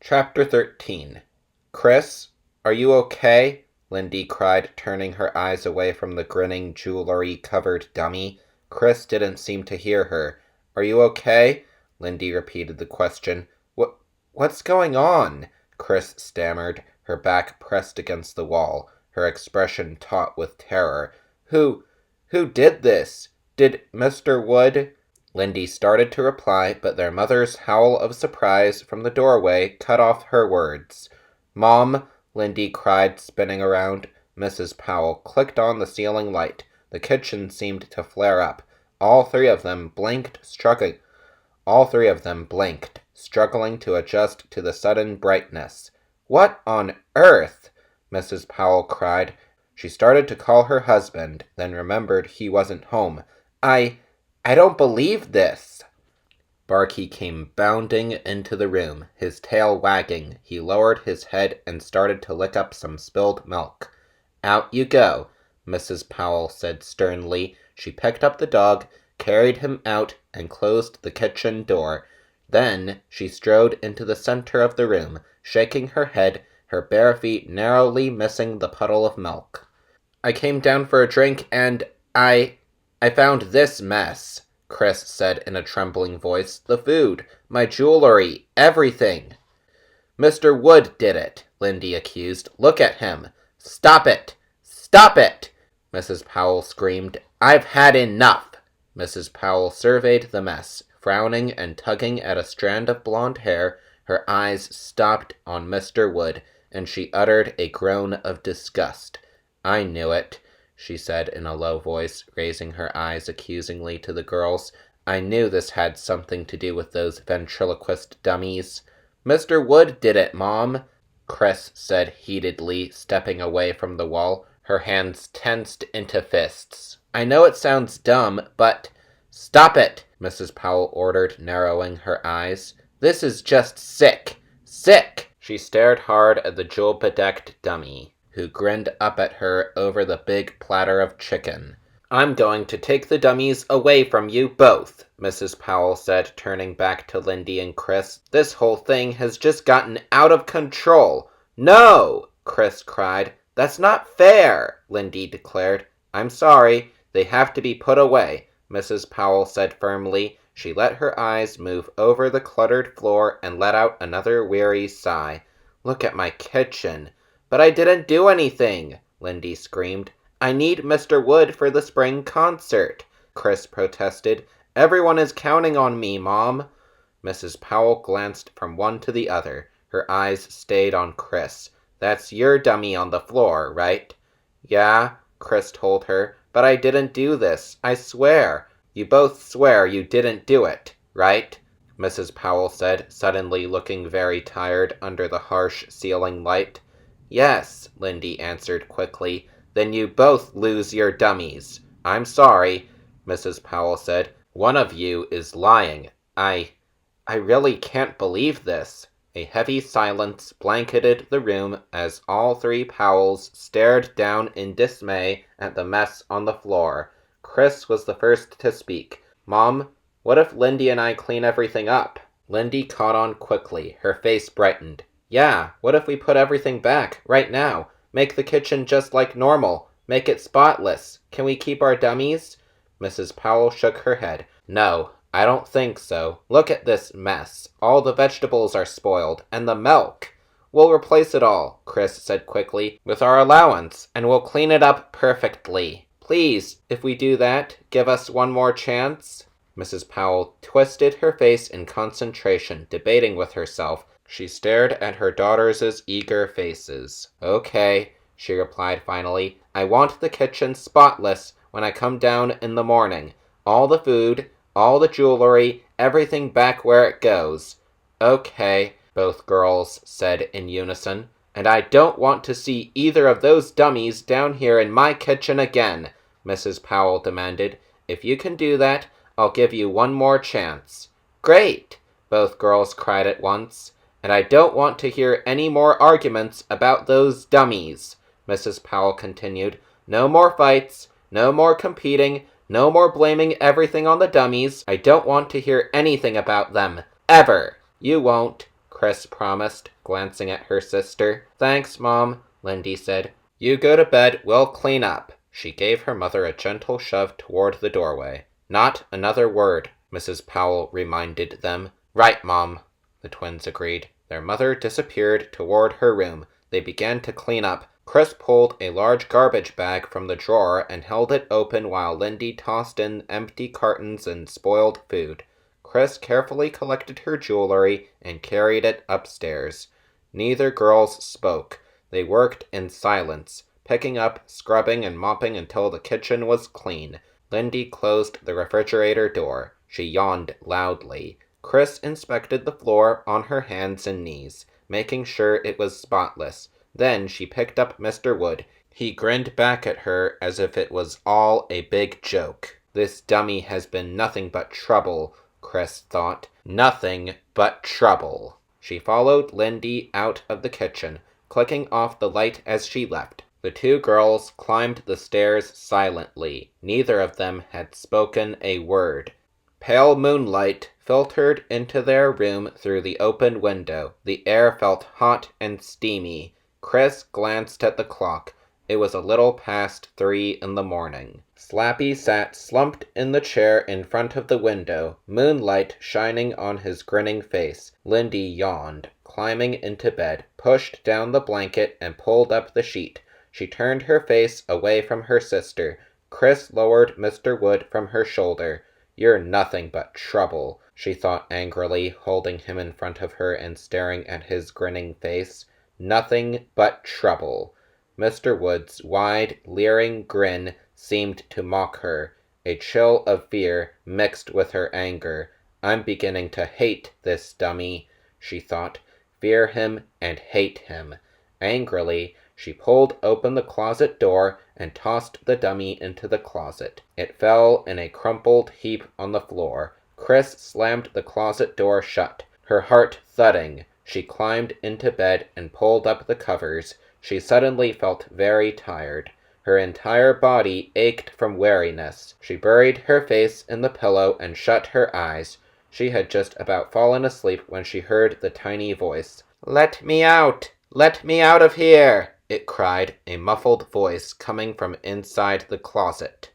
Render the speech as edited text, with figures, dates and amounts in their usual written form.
Chapter 13. Chris, are you okay? Lindy cried, turning her eyes away from the grinning, jewelry-covered dummy. Chris didn't seem to hear her. Are you okay? Lindy repeated the question. What's going on? Chris stammered, her back pressed against the wall, her expression taut with terror. Who did this? Did Mr. Wood? Lindy started to reply, but their mother's howl of surprise from the doorway cut off her words. "Mom," Lindy cried, spinning around. Mrs. Powell clicked on the ceiling light. The kitchen seemed to flare up. All three of them blinked, struggling to adjust to the sudden brightness. "What on earth?" Mrs. Powell cried. She started to call her husband, then remembered he wasn't home. I don't believe this." Barky came bounding into the room, his tail wagging. He lowered his head and started to lick up some spilled milk. "Out you go," Mrs. Powell said sternly. She picked up the dog, carried him out, and closed the kitchen door. Then she strode into the center of the room, shaking her head, her bare feet narrowly missing the puddle of milk. "I came down for a drink and I found this mess," Chris said in a trembling voice. "The food, my jewelry, everything." "Mr. Wood did it," Lindy accused. "Look at him." "Stop it! Stop it!" Mrs. Powell screamed. "I've had enough." Mrs. Powell surveyed the mess, frowning and tugging at a strand of blonde hair. Her eyes stopped on Mr. Wood, and she uttered a groan of disgust. "I knew it," she said in a low voice, raising her eyes accusingly to the girls. "I knew this had something to do with those ventriloquist dummies." "Mr. Wood did it, Mom," Chris said heatedly, stepping away from the wall, her hands tensed into fists. "I know it sounds dumb, but—" "Stop it," Mrs. Powell ordered, narrowing her eyes. "This is just sick. Sick!" She stared hard at the jewel-bedecked dummy, who grinned up at her over the big platter of chicken. "I'm going to take the dummies away from you both," Mrs. Powell said, turning back to Lindy and Chris. "This whole thing has just gotten out of control." "No!" Chris cried. "That's not fair," Lindy declared. "I'm sorry. They have to be put away," Mrs. Powell said firmly. She let her eyes move over the cluttered floor and let out another weary sigh. "Look at my kitchen." "But I didn't do anything," Lindy screamed. "I need Mr. Wood for the spring concert," Chris protested. "Everyone is counting on me, Mom." Mrs. Powell glanced from one to the other. Her eyes stayed on Chris. "That's your dummy on the floor, right?" "Yeah," Chris told her, "but I didn't do this. I swear." "You both swear you didn't do it, right?" Mrs. Powell said, suddenly looking very tired under the harsh ceiling light. "Yes," Lindy answered quickly. "Then you both lose your dummies." "I'm sorry," Mrs. Powell said. "One of you is lying. I really can't believe this." A heavy silence blanketed the room as all three Powells stared down in dismay at the mess on the floor. Chris was the first to speak. "Mom, what if Lindy and I clean everything up?" Lindy caught on quickly. Her face brightened. "Yeah, what if we put everything back, right now? Make the kitchen just like normal. Make it spotless. Can we keep our dummies?" Mrs. Powell shook her head. "No, I don't think so. Look at this mess. All the vegetables are spoiled, and the milk." "We'll replace it all," Chris said quickly, "with our allowance, and we'll clean it up perfectly. Please, if we do that, give us one more chance." Mrs. Powell twisted her face in concentration, debating with herself. She stared at her daughters' eager faces. "Okay," she replied finally. "I want the kitchen spotless when I come down in the morning. All the food, all the jewelry, everything back where it goes." "Okay," both girls said in unison. "And I don't want to see either of those dummies down here in my kitchen again," Mrs. Powell demanded. "If you can do that, I'll give you one more chance." "Great!" both girls cried at once. "And I don't want to hear any more arguments about those dummies," Mrs. Powell continued. "No more fights, no more competing, no more blaming everything on the dummies. I don't want to hear anything about them. Ever. You won't," Chris promised, glancing at her sister. Thanks, Mom, Lindy said. You go to bed, we'll clean up. She gave her mother a gentle shove toward the doorway. Not another word, Mrs. Powell reminded them. Right, Mom, the twins agreed. Their mother disappeared toward her room. They began to clean up. Chris pulled a large garbage bag from the drawer and held it open while Lindy tossed in empty cartons and spoiled food. Chris carefully collected her jewelry and carried it upstairs. Neither girls spoke. They worked in silence, picking up, scrubbing, and mopping until the kitchen was clean. Lindy closed the refrigerator door. She yawned loudly. Chris inspected the floor on her hands and knees, making sure it was spotless. Then she picked up Mr. Wood. He grinned back at her as if it was all a big joke. This dummy has been nothing but trouble, Chris thought. Nothing but trouble. She followed Lindy out of the kitchen, clicking off the light as she left. The two girls climbed the stairs silently. Neither of them had spoken a word. Pale moonlight filtered into their room through the open window. The air felt hot and steamy. Chris glanced at the clock. It was a little past 3 in the morning. Slappy sat slumped in the chair in front of the window, moonlight shining on his grinning face. Lindy yawned, climbing into bed, pushed down the blanket, and pulled up the sheet. She turned her face away from her sister. Chris lowered Mr. Wood from her shoulder. You're nothing but trouble, she thought angrily, holding him in front of her and staring at his grinning face. Nothing but trouble. Mr. Wood's wide, leering grin seemed to mock her. A chill of fear mixed with her anger. I'm beginning to hate this dummy, she thought. Fear him and hate him. Angrily, she pulled open the closet door and tossed the dummy into the closet. It fell in a crumpled heap on the floor. Chris slammed the closet door shut, her heart thudding. She climbed into bed and pulled up the covers. She suddenly felt very tired. Her entire body ached from weariness. She buried her face in the pillow and shut her eyes. She had just about fallen asleep when she heard the tiny voice. Let me out! Let me out of here! It cried, a muffled voice coming from inside the closet.